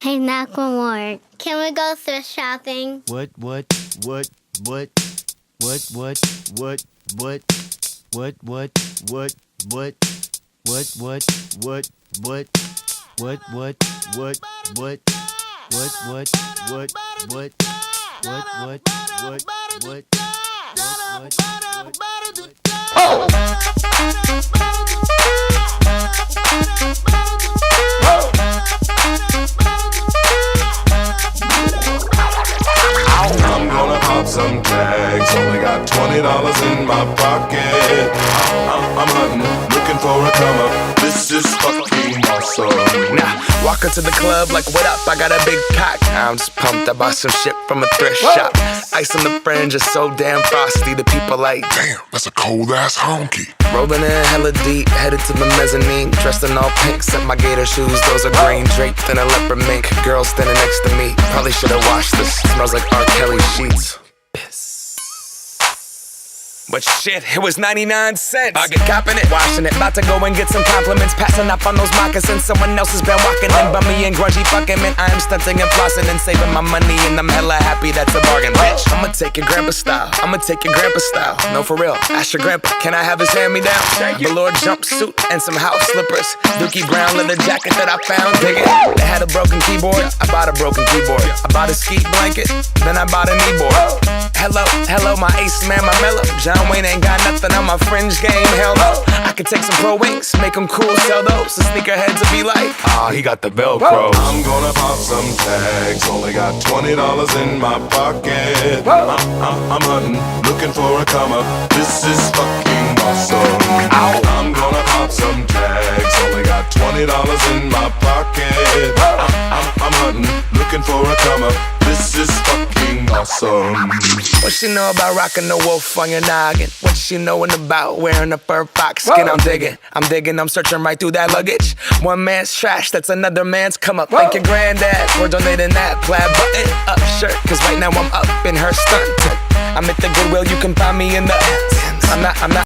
Hey, Macklemore, can we go thrift shopping? What? I'm gonna pop some tags. Only got $20 in my pocket. I'm hunting, looking for a come up. This is fucking awesome. Nah, walk into the club like, what up? I got a big cock. I'm just pumped. I bought some shit from a thrift shop. Ice on the fringe is so damn frosty. The people like, damn, that's a cold ass honky. Rolling in hella deep, headed to the mezzanine. Dressed in all pink, except my gator shoes. Those are green, draped in a leopard mink. Girl standing next to me. Probably should've washed this. Smells like R. Kelly sheets. Piss. But shit, it was 99 cents. I get copping it, washing it. About to go and get some compliments. Passing up on those moccasins. Someone else has been walking in. Bummy and grungy fucking man. I am stunting and flossing and saving my money. And I'm hella happy that's a bargain, bitch. I'ma take your grandpa style. I'ma take your grandpa style. No, for real. Ask your grandpa, can I have his hand-me-down? Velour jumpsuit and some house slippers. Dookie brown leather jacket that I found. Dig it. They had a broken keyboard. I bought a broken keyboard. I bought a ski blanket. Then I bought a kneeboard. Hello, my ace man, my mellow. John Wayne ain't got nothing on my fringe game, hell no. I could take some pro wings, make them cool, sell those. The sneakerheads will be like, he got the Velcro. I'm gonna pop some tags. Only got $20 in my pocket. I'm hunting, looking for a come up. This is fucking awesome. I'm gonna pop some tags. Only got $20 in my pocket. I'm hunting, looking for a come up. This is fucking awesome. What she know about rocking the wolf on your noggin? What she knowin' about wearing a fur fox skin? I'm digging, I'm searching right through that luggage. One man's trash, that's another man's come up. Thank your granddad for donating that plaid button up shirt. Cause right now I'm up in her stunt. I'm at the Goodwill, you can find me in the I'm not